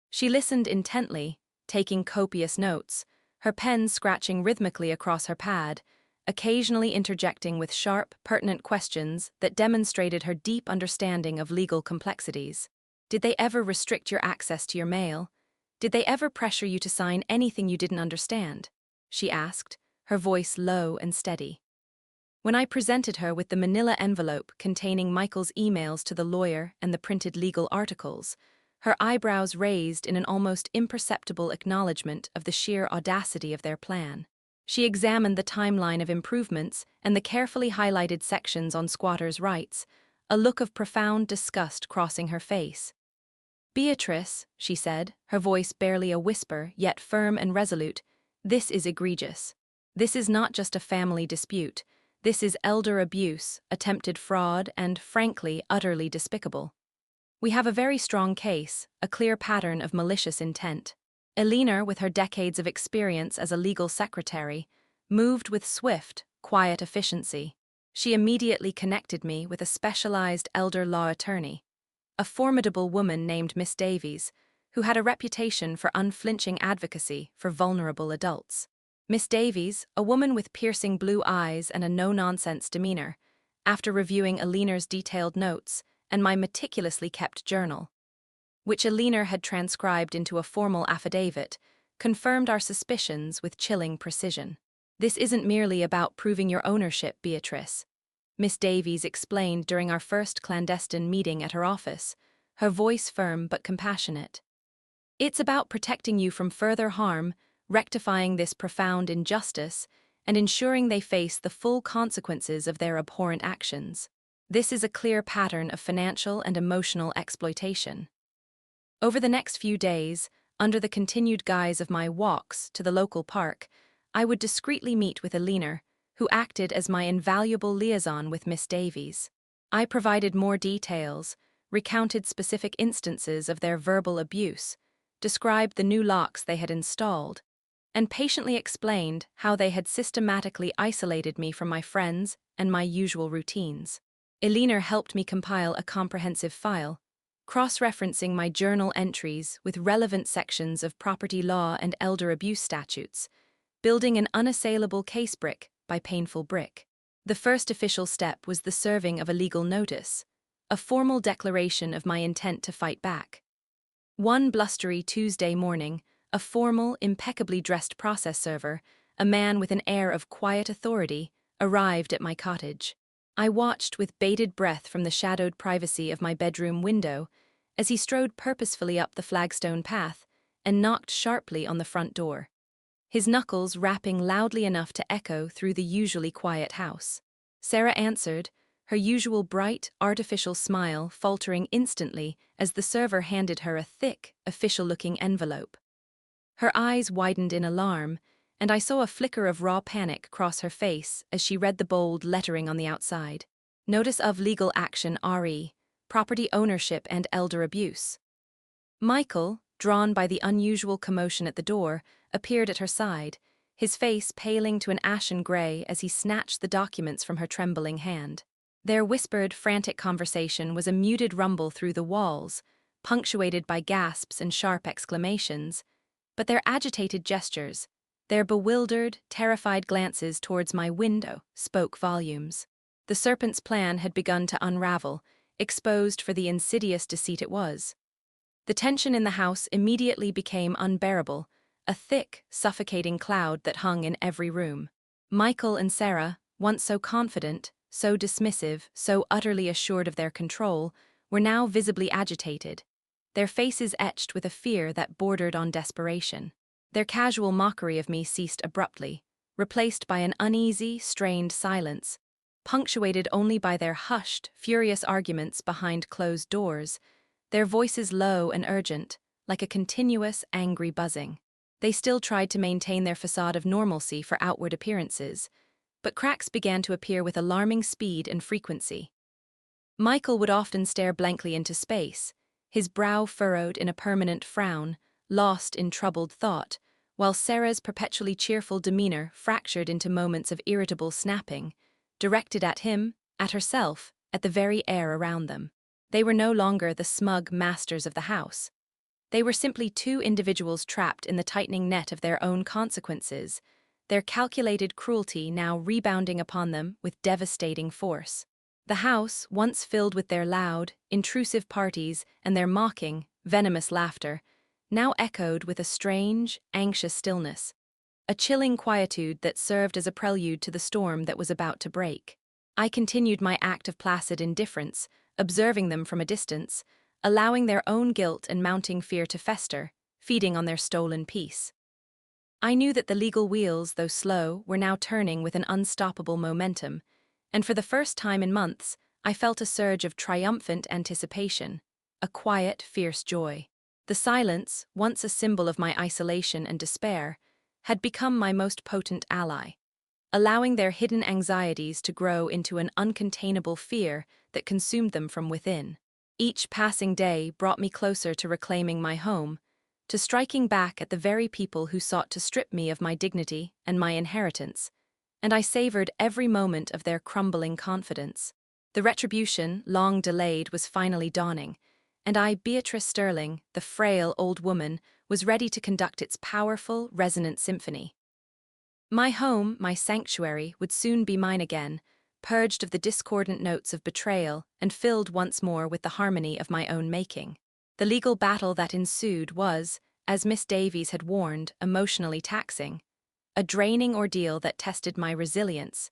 She listened intently, taking copious notes, her pen scratching rhythmically across her pad, occasionally interjecting with sharp, pertinent questions that demonstrated her deep understanding of legal complexities. "Did they ever restrict your access to your mail? Did they ever pressure you to sign anything you didn't understand?" she asked, her voice low and steady. When I presented her with the manila envelope containing Michael's emails to the lawyer and the printed legal articles, her eyebrows raised in an almost imperceptible acknowledgement of the sheer audacity of their plan. She examined the timeline of improvements and the carefully highlighted sections on squatters' rights, a look of profound disgust crossing her face. "Beatrice," she said, her voice barely a whisper, yet firm and resolute, "this is egregious. This is not just a family dispute. This is elder abuse, attempted fraud, and, frankly, utterly despicable. We have a very strong case, a clear pattern of malicious intent." Elena, with her decades of experience as a legal secretary, moved with swift, quiet efficiency. She immediately connected me with a specialized elder law attorney, a formidable woman named Miss Davies, who had a reputation for unflinching advocacy for vulnerable adults. Miss Davies, a woman with piercing blue eyes and a no-nonsense demeanor, after reviewing Eleanor's detailed notes and my meticulously kept journal, which Elena had transcribed into a formal affidavit, confirmed our suspicions with chilling precision. "This isn't merely about proving your ownership, Beatrice," Miss Davies explained during our first clandestine meeting at her office, her voice firm but compassionate. "It's about protecting you from further harm, rectifying this profound injustice, and ensuring they face the full consequences of their abhorrent actions. This is a clear pattern of financial and emotional exploitation." Over the next few days, under the continued guise of my walks to the local park, I would discreetly meet with Elena, who acted as my invaluable liaison with Miss Davies. I provided more details, recounted specific instances of their verbal abuse, described the new locks they had installed, and patiently explained how they had systematically isolated me from my friends and my usual routines. Elena helped me compile a comprehensive file, cross-referencing my journal entries with relevant sections of property law and elder abuse statutes, building an unassailable case brick by painful brick. The first official step was the serving of a legal notice, a formal declaration of my intent to fight back. One blustery Tuesday morning, a formal, impeccably dressed process server, a man with an air of quiet authority, arrived at my cottage. I watched with bated breath from the shadowed privacy of my bedroom window as he strode purposefully up the flagstone path and knocked sharply on the front door, his knuckles rapping loudly enough to echo through the usually quiet house. Sarah answered, her usual bright, artificial smile faltering instantly as the server handed her a thick, official-looking envelope. Her eyes widened in alarm, and I saw a flicker of raw panic cross her face as she read the bold lettering on the outside. "Notice of legal action RE, property ownership and elder abuse." Michael, drawn by the unusual commotion at the door, appeared at her side, his face paling to an ashen gray as he snatched the documents from her trembling hand. Their whispered, frantic conversation was a muted rumble through the walls, punctuated by gasps and sharp exclamations, but their agitated gestures, their bewildered, terrified glances towards my window, spoke volumes. The serpent's plan had begun to unravel, exposed for the insidious deceit it was. The tension in the house immediately became unbearable, a thick, suffocating cloud that hung in every room. Michael and Sarah, once so confident, so dismissive, so utterly assured of their control, were now visibly agitated, their faces etched with a fear that bordered on desperation. Their casual mockery of me ceased abruptly, replaced by an uneasy, strained silence, punctuated only by their hushed, furious arguments behind closed doors, their voices low and urgent, like a continuous, angry buzzing. They still tried to maintain their facade of normalcy for outward appearances, but cracks began to appear with alarming speed and frequency. Michael would often stare blankly into space, his brow furrowed in a permanent frown, lost in troubled thought, while Sarah's perpetually cheerful demeanor fractured into moments of irritable snapping, directed at him, at herself, at the very air around them. They were no longer the smug masters of the house. They were simply two individuals trapped in the tightening net of their own consequences, their calculated cruelty now rebounding upon them with devastating force. The house, once filled with their loud, intrusive parties and their mocking, venomous laughter, now echoed with a strange, anxious stillness, a chilling quietude that served as a prelude to the storm that was about to break. I continued my act of placid indifference, observing them from a distance, allowing their own guilt and mounting fear to fester, feeding on their stolen peace. I knew that the legal wheels, though slow, were now turning with an unstoppable momentum, and for the first time in months, I felt a surge of triumphant anticipation, a quiet, fierce joy. The silence, once a symbol of my isolation and despair, had become my most potent ally, allowing their hidden anxieties to grow into an uncontainable fear that consumed them from within. Each passing day brought me closer to reclaiming my home, to striking back at the very people who sought to strip me of my dignity and my inheritance, and I savored every moment of their crumbling confidence. The retribution, long delayed, was finally dawning, and I, Beatrice Sterling, the frail old woman, was ready to conduct its powerful, resonant symphony. My home, my sanctuary, would soon be mine again, purged of the discordant notes of betrayal and filled once more with the harmony of my own making. The legal battle that ensued was, as Miss Davies had warned, emotionally taxing, a draining ordeal that tested my resilience.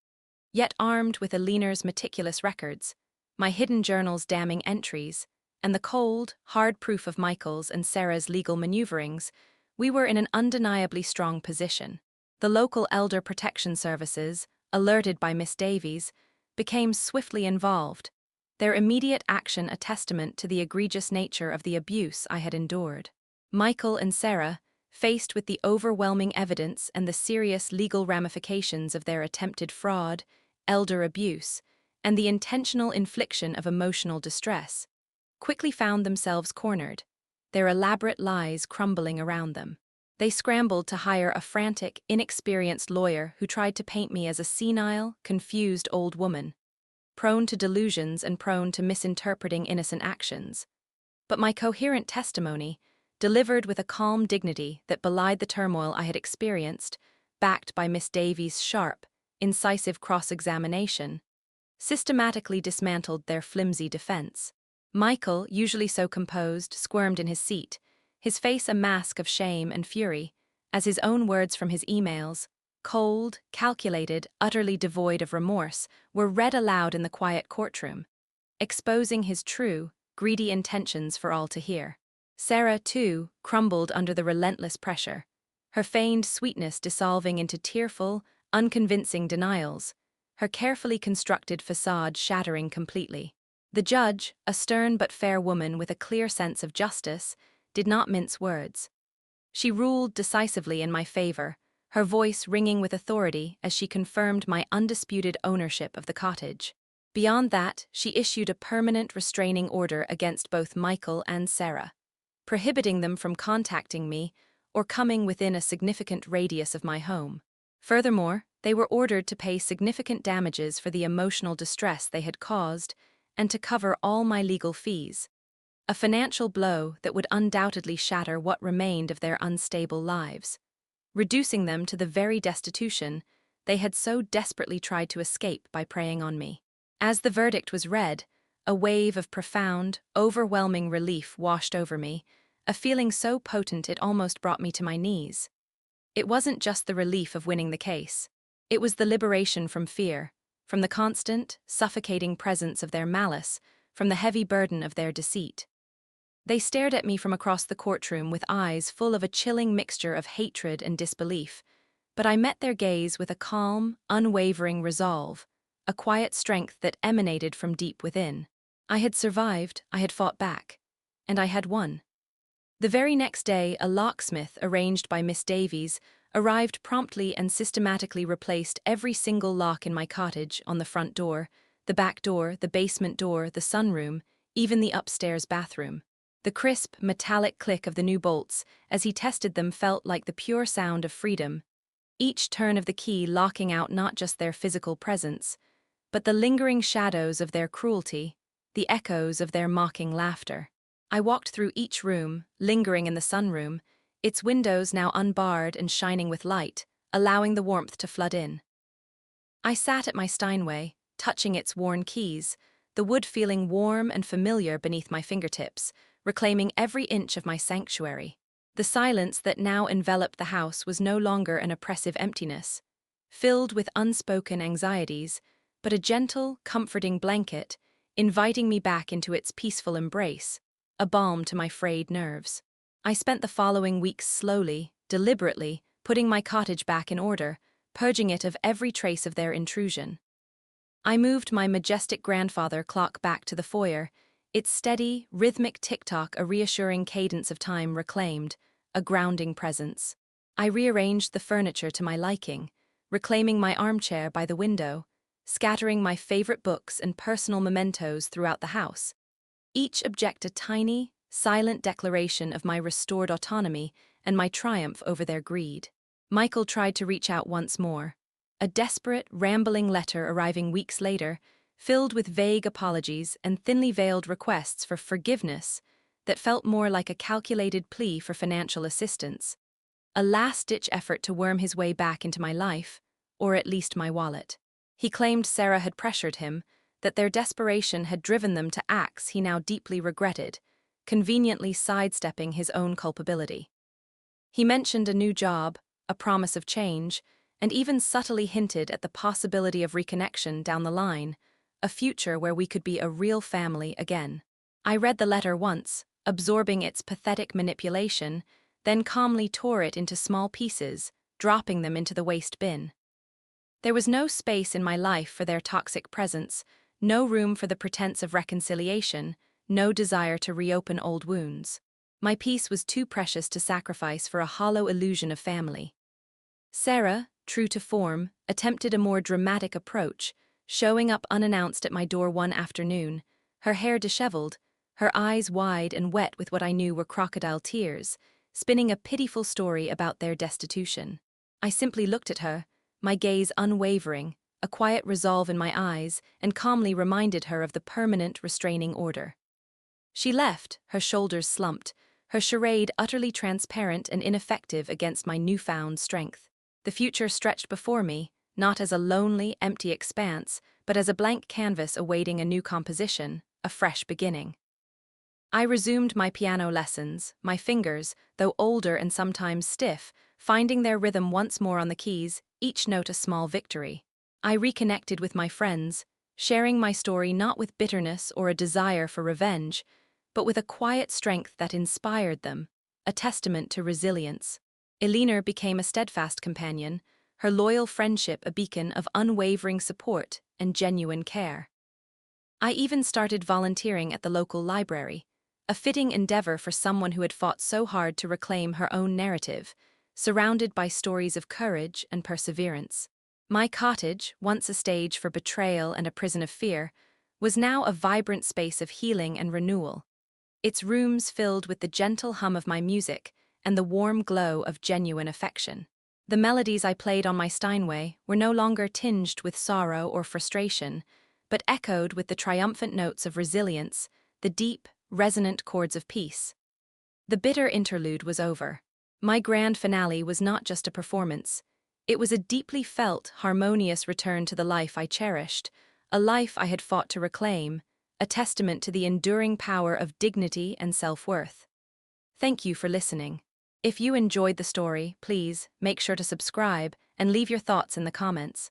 Yet armed with Aliner's meticulous records, my hidden journal's damning entries, and the cold, hard proof of Michael's and Sarah's legal maneuverings, we were in an undeniably strong position. The local elder protection services, alerted by Miss Davies, became swiftly involved, their immediate action a testament to the egregious nature of the abuse I had endured. Michael and Sarah, faced with the overwhelming evidence and the serious legal ramifications of their attempted fraud, elder abuse, and the intentional infliction of emotional distress, quickly found themselves cornered, their elaborate lies crumbling around them. They scrambled to hire a frantic, inexperienced lawyer who tried to paint me as a senile, confused old woman, prone to delusions and prone to misinterpreting innocent actions. But my coherent testimony, delivered with a calm dignity that belied the turmoil I had experienced, backed by Miss Davies' sharp, incisive cross-examination, systematically dismantled their flimsy defense. Michael, usually so composed, squirmed in his seat, his face a mask of shame and fury, as his own words from his emails, cold, calculated, utterly devoid of remorse, were read aloud in the quiet courtroom, exposing his true, greedy intentions for all to hear. Sarah, too, crumbled under the relentless pressure, her feigned sweetness dissolving into tearful, unconvincing denials, her carefully constructed facade shattering completely. The judge, a stern but fair woman with a clear sense of justice, did not mince words. She ruled decisively in my favor, her voice ringing with authority as she confirmed my undisputed ownership of the cottage. Beyond that, she issued a permanent restraining order against both Michael and Sarah, prohibiting them from contacting me or coming within a significant radius of my home. Furthermore, they were ordered to pay significant damages for the emotional distress they had caused and to cover all my legal fees, a financial blow that would undoubtedly shatter what remained of their unstable lives, reducing them to the very destitution they had so desperately tried to escape by preying on me. As the verdict was read, a wave of profound, overwhelming relief washed over me, a feeling so potent it almost brought me to my knees. It wasn't just the relief of winning the case. It was the liberation from fear, from the constant, suffocating presence of their malice, from the heavy burden of their deceit. They stared at me from across the courtroom with eyes full of a chilling mixture of hatred and disbelief, but I met their gaze with a calm, unwavering resolve, a quiet strength that emanated from deep within. I had survived, I had fought back, and I had won. The very next day, a locksmith arranged by Miss Davies arrived promptly and systematically replaced every single lock in my cottage, on the front door, the back door, the basement door, the sunroom, even the upstairs bathroom. The crisp, metallic click of the new bolts as he tested them felt like the pure sound of freedom, each turn of the key locking out not just their physical presence, but the lingering shadows of their cruelty, the echoes of their mocking laughter. I walked through each room, lingering in the sunroom, its windows now unbarred and shining with light, allowing the warmth to flood in. I sat at my Steinway, touching its worn keys, the wood feeling warm and familiar beneath my fingertips, reclaiming every inch of my sanctuary. The silence that now enveloped the house was no longer an oppressive emptiness, filled with unspoken anxieties, but a gentle, comforting blanket, inviting me back into its peaceful embrace, a balm to my frayed nerves. I spent the following weeks slowly, deliberately, putting my cottage back in order, purging it of every trace of their intrusion. I moved my majestic grandfather clock back to the foyer, its steady, rhythmic tick-tock a reassuring cadence of time reclaimed, a grounding presence. I rearranged the furniture to my liking, reclaiming my armchair by the window, scattering my favorite books and personal mementos throughout the house, each object a tiny, silent declaration of my restored autonomy and my triumph over their greed. Michael tried to reach out once more, a desperate, rambling letter arriving weeks later, filled with vague apologies and thinly veiled requests for forgiveness that felt more like a calculated plea for financial assistance, a last-ditch effort to worm his way back into my life, or at least my wallet. He claimed Sarah had pressured him, that their desperation had driven them to acts he now deeply regretted, conveniently sidestepping his own culpability. He mentioned a new job, a promise of change, and even subtly hinted at the possibility of reconnection down the line, a future where we could be a real family again. I read the letter once, absorbing its pathetic manipulation, then calmly tore it into small pieces, dropping them into the waste bin. There was no space in my life for their toxic presence, no room for the pretense of reconciliation, no desire to reopen old wounds. My peace was too precious to sacrifice for a hollow illusion of family. Sarah, true to form, attempted a more dramatic approach, showing up unannounced at my door one afternoon, her hair disheveled, her eyes wide and wet with what I knew were crocodile tears, spinning a pitiful story about their destitution. I simply looked at her, my gaze unwavering, a quiet resolve in my eyes, and calmly reminded her of the permanent restraining order. She left, her shoulders slumped, her charade utterly transparent and ineffective against my newfound strength. The future stretched before me, not as a lonely, empty expanse, but as a blank canvas awaiting a new composition, a fresh beginning. I resumed my piano lessons, my fingers, though older and sometimes stiff, finding their rhythm once more on the keys, each note a small victory. I reconnected with my friends, sharing my story not with bitterness or a desire for revenge, but with a quiet strength that inspired them, a testament to resilience. Elinor became a steadfast companion, her loyal friendship a beacon of unwavering support and genuine care. I even started volunteering at the local library, a fitting endeavor for someone who had fought so hard to reclaim her own narrative, surrounded by stories of courage and perseverance. My cottage, once a stage for betrayal and a prison of fear, was now a vibrant space of healing and renewal, its rooms filled with the gentle hum of my music and the warm glow of genuine affection. The melodies I played on my Steinway were no longer tinged with sorrow or frustration, but echoed with the triumphant notes of resilience, the deep, resonant chords of peace. The bitter interlude was over. My grand finale was not just a performance. It was a deeply felt, harmonious return to the life I cherished, a life I had fought to reclaim, a testament to the enduring power of dignity and self-worth. Thank you for listening. If you enjoyed the story, please make sure to subscribe and leave your thoughts in the comments.